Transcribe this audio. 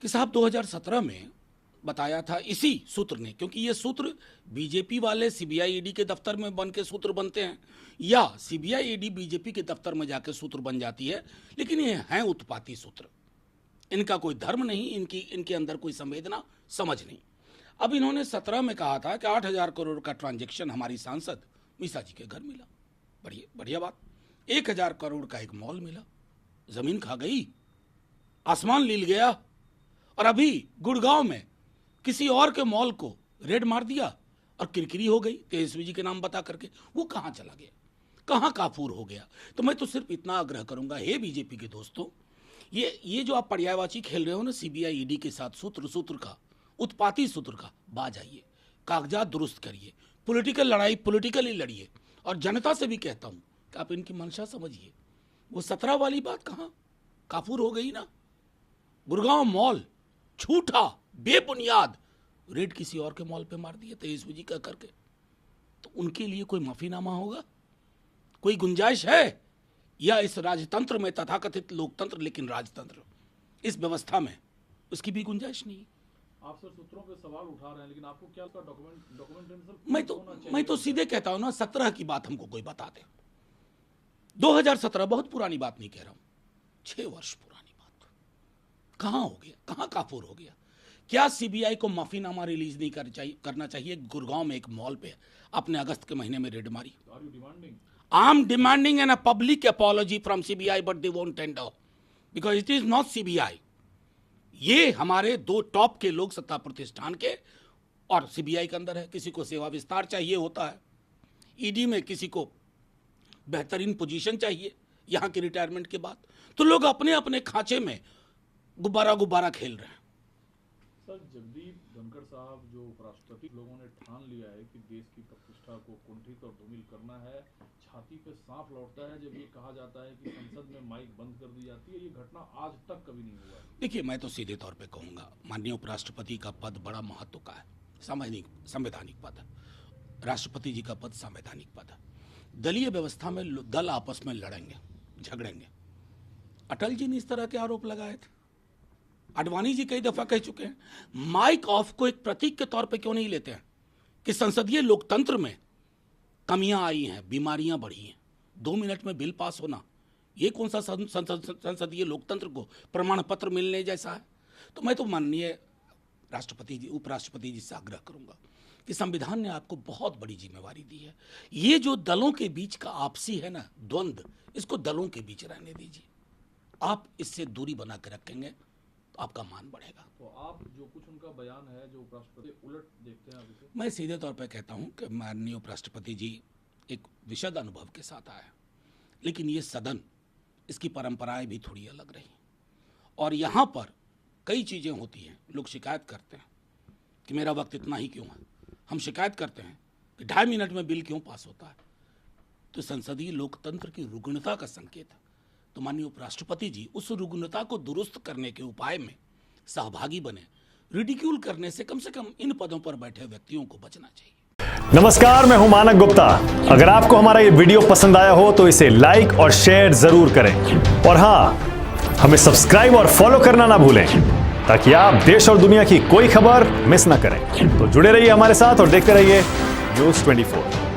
कि साहब 2017 में बताया था इसी सूत्र ने, क्योंकि ये सूत्र बीजेपी वाले सीबीआई ईडी के दफ्तर में बन के सूत्र बनते हैं या सीबीआई ईडी बीजेपी के दफ्तर में जाके सूत्र बन जाती है, लेकिन ये हैं उत्पाती सूत्र। इनका कोई धर्म नहीं, इनके अंदर कोई संवेदना समझ नहीं। अब इन्होंने 17 में कहा था कि 8,000 करोड़ का ट्रांजैक्शन हमारी सांसद मीसा जी के घर मिला। बढ़िया बात। 1,000 करोड़ का एक मॉल मिला, जमीन खा गई, आसमान लील गया। और अभी गुड़गांव में किसी और के मॉल को रेड मार दिया और किरकिरी हो गई तेजस्वी जी के नाम बता करके। वो कहां चला गया, कहां काफूर हो गया? तो मैं तो सिर्फ इतना आग्रह करूंगा, हे बीजेपी के दोस्तों, ये जो आप पर्यायवाची खेल रहे हो ना सीबीआई ईडी के साथ, सूत्र का, उत्पाती सूत्र का, बाज आइए, कागजात दुरुस्त करिए, पॉलिटिकल लड़ाई पॉलिटिकली लड़िए। और जनता से भी कहता हूं कि आप इनकी मंशा समझिए। वो 17 वाली बात कहां काफूर हो गई ना? गुड़गांव मॉल झूठा बेबुनियाद रेड किसी और के मॉल पे मार दिया तेजस्वी जी का करके। तो उनके लिए कोई माफीनामा होगा? कोई गुंजाइश है? या इस राजतंत्र में, तथाकथित लोकतंत्र लेकिन राजतंत्र, इस व्यवस्था में उसकी भी गुंजाइश नहीं। आप सर सूत्रों पे सवाल उठा रहे हैं, लेकिन आपको क्या डॉक्यूमेंटेशन? मैं तो सीधे कहता हूं ना, 17 की बात हमको कोई बता दे। 2017 बहुत पुरानी बात नहीं कह रहा हूं, 6 वर्ष पुरानी बात। कहां हो गया, कहां काफूर हो गया? क्या सीबीआई को माफीनामा रिलीज नहीं करना चाहिए? गुड़गांव में एक मॉल पे आपने अगस्त के महीने में रेड मारी। I am demanding an public apology from CBI, but they won't tender because it is not CBI. ये हमारे 2 टॉप के लोग सत्ता प्रतिष्ठान के और सीबीआई के अंदर है। किसी को सेवा विस्तार चाहिए होता है, ईडी में किसी को बेहतरीन पोजीशन चाहिए यहां के रिटायरमेंट के बाद, तो लोग अपने अपने खांचे में गुब्बारा खेल रहे हैं। सर, जगदीप धनखड़ साहब जो उपराष्ट्रपति, लोगों ने ठान लिया है कि देश की प्रतिष्ठा को कुंठित और धूमिल करना है। छाती पे सांप लौटता है जब ये कहा जाता है कि संसद में माइक बंद कर दी जाती है। ये घटना आज तक कभी नहीं हुआ। देखिए, मैं तो सीधे तौर पे कहूंगा, माननीय उपराष्ट्रपति का पद बड़ा महत्व का है, संवैधानिक पद है। राष्ट्रपति जी का पद संवैधानिक पद है। दलीय व्यवस्था में दल आपस में लड़ेंगे, झगड़ेंगे। अटल जी ने इस तरह के आरोप लगाए थे, आडवाणी जी कई दफा कह चुके हैं। माइक ऑफ को एक प्रतीक के तौर पे क्यों नहीं लेते हैं कि संसदीय लोकतंत्र में कमियां आई हैं, बीमारियां बढ़ी हैं। 2 मिनट में बिल पास होना, ये कौन सा संसदीय लोकतंत्र को प्रमाण पत्र मिलने जैसा है? तो मैं तो माननीय राष्ट्रपति जी, उपराष्ट्रपति जी से आग्रह करूंगा कि संविधान ने आपको बहुत बड़ी जिम्मेवारी दी है। ये जो दलों के बीच का आपसी है ना द्वंद्व, इसको दलों के बीच रहने दीजिए। आप इससे दूरी बना के रखेंगे तो आपका मान बढ़ेगा। तो आप जो कुछ उनका बयान है जो उपराष्ट्रपति उलट देखते हैं अभी? मैं सीधे तौर पर कहता हूं कि माननीय उपराष्ट्रपति जी एक विशद अनुभव के साथ आए, लेकिन ये सदन, इसकी परंपराएं भी थोड़ी अलग रही और यहाँ पर कई चीजें होती हैं। लोग शिकायत करते हैं कि मेरा वक्त इतना ही क्यों है। हम शिकायत करते हैं कि 2.5 मिनट में बिल क्यों पास होता है। तो संसदीय लोकतंत्र की रुग्णता का संकेत है। तो माननीय उपराष्ट्रपति जी उस रुग्णता को दुरुस्त करने के उपाय में सहभागी बने। रिडिक्यूल करने से कम इन पदों पर बैठे व्यक्तियों को बचना चाहिए। नमस्कार, मैं हूं मानक गुप्ता। अगर आपको हमारा ये वीडियो पसंद आया हो तो इसे लाइक और शेयर जरूर करें और हां, हमें सब्सक्राइब और फॉलो करना ना भूलें ताकि आप देश और दुनिया की कोई खबर मिस ना करें। तो जुड़े रहिए हमारे साथ और देखते रहिए न्यूज़ 24।